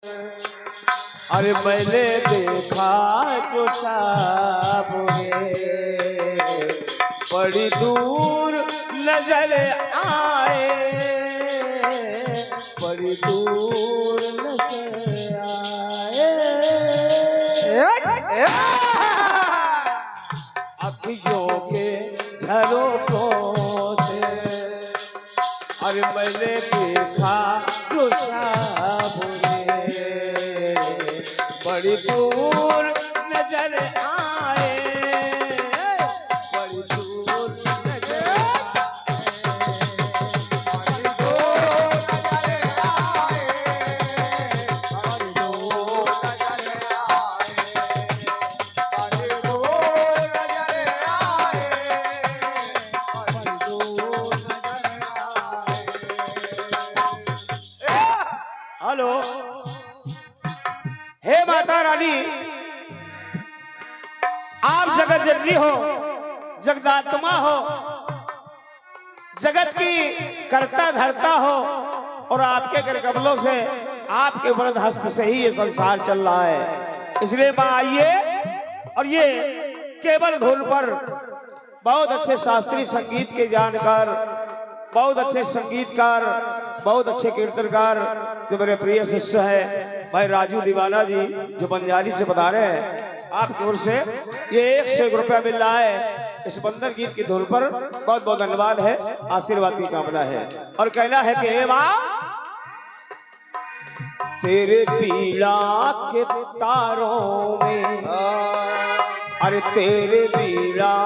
अरे मैंने देखा जो साबुरे बड़ी दूर नजर आए, बड़ी दूर नजर आए। अखियों के झरोकों से अरे मैंने देखा जो साबुरे बड़ी दूर नजर आए, बड़ी दूर नजर हेलो। हे माता रानी, आप जगत जननी हो, जगदात्मा हो, जगत की करता धरता हो और आपके कर कमलों से, आपके वरद हस्त से ही ये संसार चल रहा है। इसलिए मां आइए और ये केवल धुन पर बहुत अच्छे शास्त्रीय संगीत के जानकार, बहुत अच्छे संगीतकार, बहुत अच्छे कीर्तनकार जो मेरे प्रिय शिष्य है भाई राजू दीवाना जी जो बंजारी से बता रहे हैं, आपकी ओर से ये 101 रुपया मिल रहा है इस बंदर गीत की धुन पर। बहुत बहुत धन्यवाद है, आशीर्वाद की कामना है। और कहना है कि हे मां तेरे पीड़ा के तारों में, अरे तेरे पीड़ा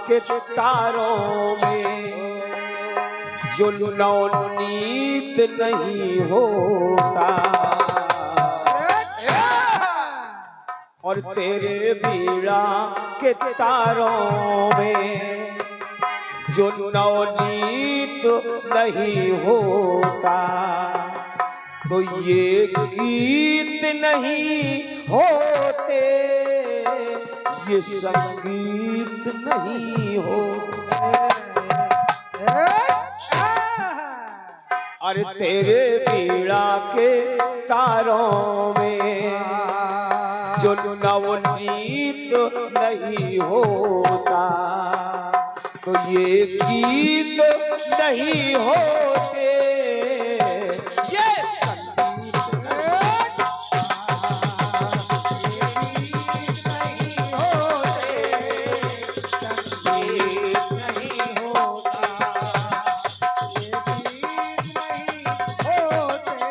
के तारों में जो नवनीत नहीं होता, और तेरे बीड़ा के तारों में जो नवनीत नहीं होता, तो ये गीत नहीं होते, ये संगीत नहीं होते। अरे तेरे बीड़ा के तारों में जो नवनीत नहीं होता, तो ये गीत नहीं होते, ये संगीत नहीं होते, संगीत नहीं होता, ये गीत नहीं होते,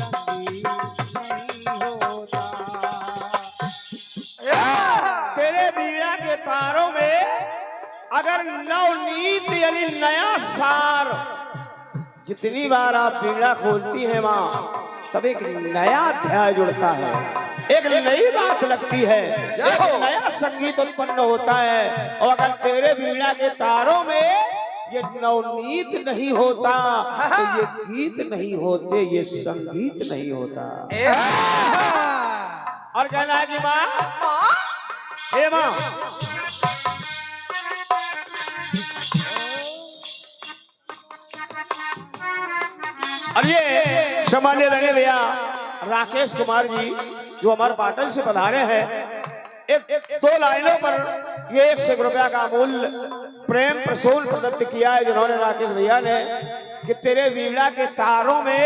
संगीत नहीं होता। तेरे बीड़ा के तारों में अगर नवनीत यानी नया सार, जितनी बार आप बीड़ा खोलती हैं मां तब एक नया अध्याय जुड़ता है, एक नई बात लगती है, एक नया संगीत उत्पन्न होता है। और अगर तेरे बीड़ा के तारों में ये नवनीत नहीं होता, तो ये गीत नहीं होते, ये संगीत नहीं होता। और कहना है कि मां, हे मां और ये सम्मान्य रंगे भैया राकेश कुमार जी जो हमारे पाटन से पधारे हैं, एक दो लाइनों पर ये 101 रुपया का अमूल्य प्रेम प्रसून प्रदत्त किया है जिन्होंने राकेश भैया ने, कि तेरे वीणा के तारों में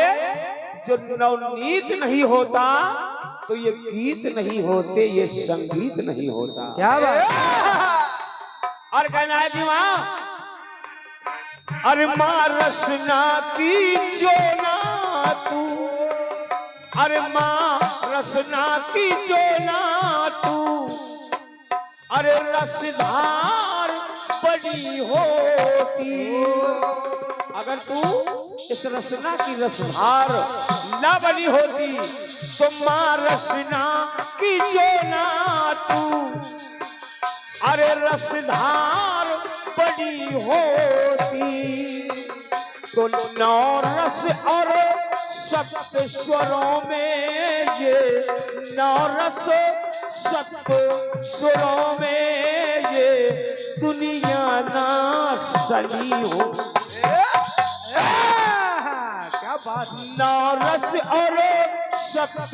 जो नवनीत नहीं होता, तो ये गीत नहीं होते, ये संगीत नहीं होता। क्या बात। और कहना है कि मां, अरे मां रसना की जो ना तू, अरे मां रसना की जो ना तू, अरे रसधार बड़ी होती, अगर तू इस रसना की रसधार ना बनी होती, तो मां रसना की जो ना तू, अरे रसधार बड़ी होती, तो नौ रस और सप्त स्वरों में, ये नौ रस सप्त स्वरों में ये दुनिया ना सनी हो। क्या बात। नौ रस और सप्त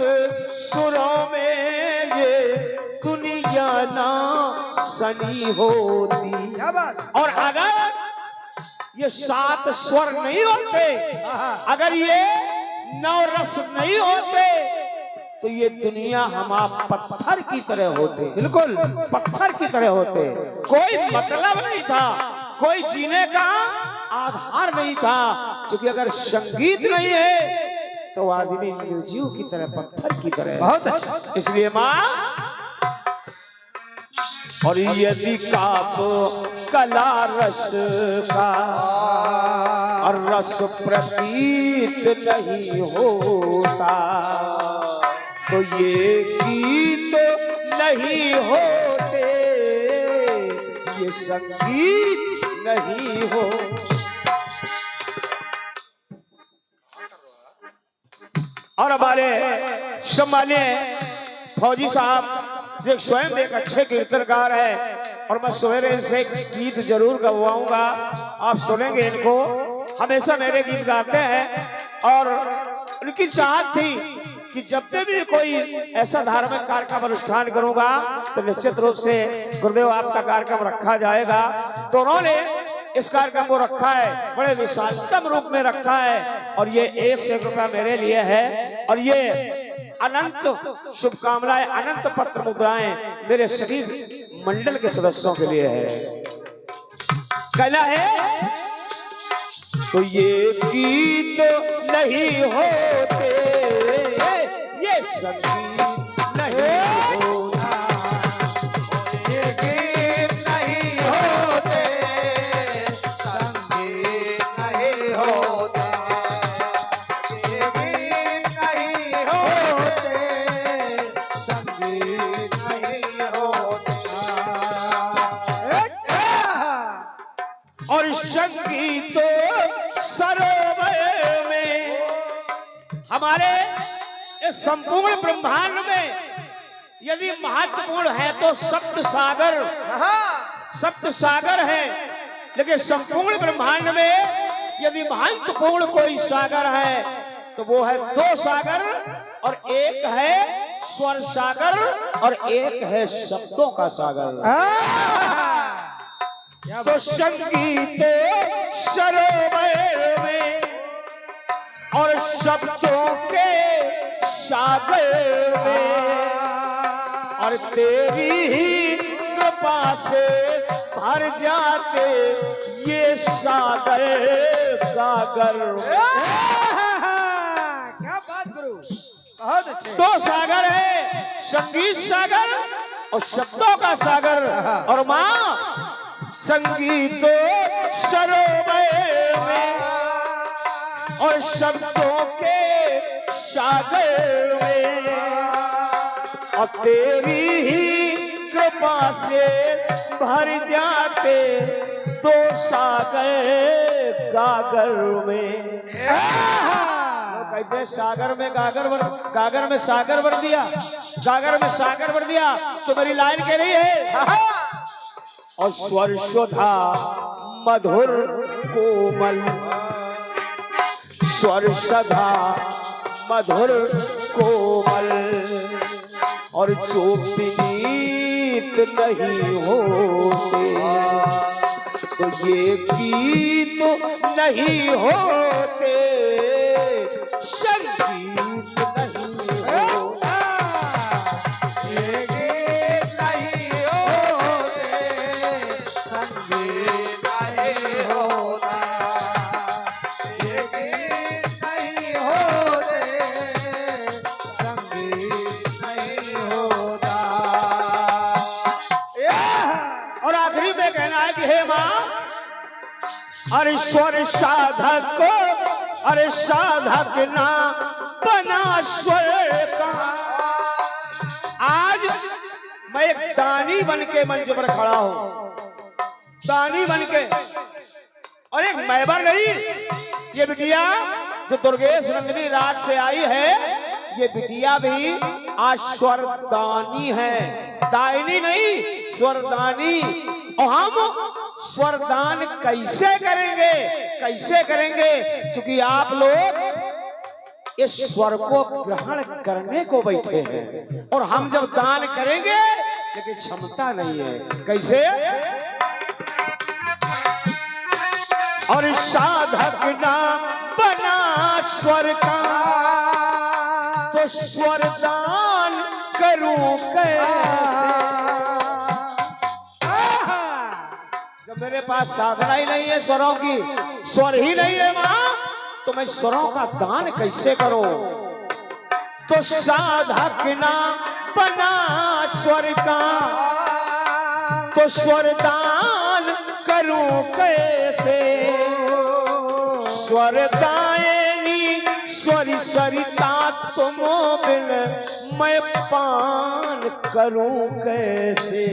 सुरों में ये दुनिया ना सनी होती। क्या बात। और अगर ये 7 स्वर नहीं होते, अगर ये 9 रस नहीं होते, तो ये दुनिया हम आप पत्थर की तरह होते। बिल्कुल पत्थर की तरह होते। कोई मतलब नहीं था, कोई जीने का आधार नहीं था। क्योंकि अगर संगीत नहीं है तो आदमी निर्जीव की तरह, पत्थर की तरह। बहुत अच्छा। इसलिए माँ, और यदि काप कला रस का और रस प्रतीत नहीं होता, तो ये गीत नहीं होते, ये संगीत नहीं हो। और हमारे सम्मानीय फौजी साहब जो स्वयं एक अच्छे कीर्तनकार है, और मैं सवेरे इनसे गीत जरूर गवाऊंगा, आप सुनेंगे इनको। हमेशा मेरे गीत गाते हैं, और उनकी चाहत थी कि जब भी कोई ऐसा धार्मिक कार्यक्रम अनुष्ठान करूंगा तो निश्चित रूप से गुरुदेव आपका कार्यक्रम रखा जाएगा। तो उन्होंने इस कार्यक्रम को रखा है, बड़े विशालतम रूप में रखा है, और ये 1 से 1 रुपया मेरे लिए है, और ये अनंत शुभकामनाएं, अनंत पत्र मुद्राएं मेरे सभी मंडल के सदस्यों के लिए है। कहना है, तो ये गीत नहीं होते, ये संगीत नहीं होता, ये गीत नहीं होते, संगीत नहीं होता, ये गीत नहीं होते, संगीत नहीं होता। और संगीत सरोवर में, हमारे इस संपूर्ण ब्रह्मांड में यदि महत्वपूर्ण है तो सप्त सागर, सप्त सागर है। लेकिन संपूर्ण ब्रह्मांड में यदि महत्वपूर्ण कोई सागर है तो वो है 2 सागर, और एक है स्वर सागर और एक है शब्दों का सागर। तो संगीत सरोवर में और शब्दों के सागर में, और तेरी ही कृपा से भर जाते ये सागर गागर। क्या बात गुरु, बहुत अच्छे। 2 सागर है, संगीत सागर और शब्दों का सागर। और माँ, संगीत सरोवर में और शब्दों के सागर में, और तेरी ही कृपा से भर जाते 2 सागर गागर में। कहते हैं सागर में गागर भर, गागर में सागर भर दिया, गागर में सागर भर दिया। तो मेरी लाइन कह रही है, और स्वर सुधा मधुर कोमल, स्वर सधा मधुर कोमल, और जो विनीत नहीं होते, तो ये गीत नहीं होते, संगीत नहीं होता, ये गीत नहीं होते, संगीत नहीं होता, ये गीत नहीं होते, संगीत नहीं होता। और आखिरी में कहना है कि हे माँ, अरे स्वर साधक को, अरे साधक ना बना स्वर का। आज मैं एक दानी बन के मंच पर खड़ा हूं, दानी बन के, और एक मैबर नहीं, ये बिटिया जो दुर्गेश नंदिनी राज से आई है, ये बिटिया भी आज स्वरदानी है, दायनी नहीं, स्वरदानी। और हम स्वरदान कैसे करेंगे, कैसे करेंगे? क्योंकि आप लोग इस स्वर को ग्रहण करने को बैठे हैं, और हम जब दान करेंगे लेकिन क्षमता नहीं है। कैसे? और साधक ना बना स्वर का तो स्वर दान करूं कैसे? जब मेरे पास साधना ही नहीं है स्वरों की, स्वर ही नहीं है मां, तो मैं स्वरों का दान कैसे करूं? तो साधक ना बना स्वर का तो स्वर दान करूं कैसे? स्वर दायनी स्वर सरिता तुम बिन मैं पान करूं कैसे?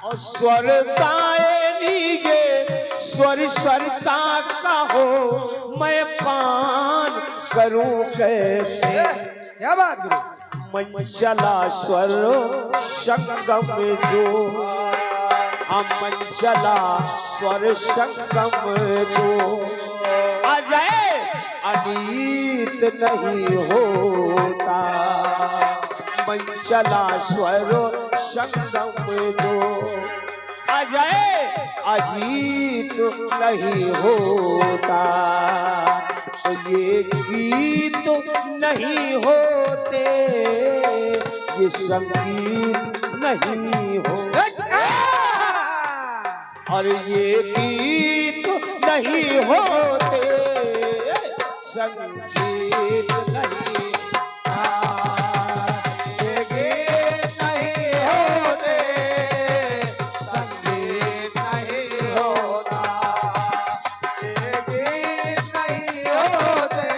और स्वर दायनी ये स्वर सरिता का हो मैं पान करूं कैसे? क्या बात गुरु? मंचला स्वर संगम में जो, हम मंचला स्वर संगम जो आ जाए अनीत नहीं होता। मंचला स्वर संगम में जो आ जाए अजीत नहीं होता। तो ये गीत नहीं होते, ये संगीत नहीं होते, और ये गीत नहीं होते, संगीत नहीं। ये गीत नहीं होते, संगीत नहीं होता। ये गीत नहीं होते,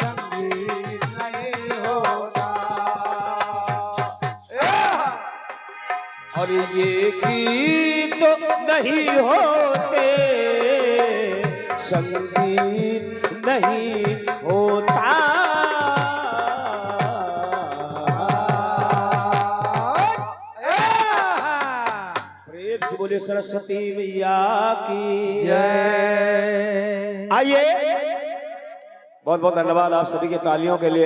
संगीत नहीं होता। और ये गीत नहीं होते, संगीत नहीं होता। प्रेम से बोले सरस्वती मैया की जय। आइए, बहुत बहुत धन्यवाद आप सभी के तालियों के लिए।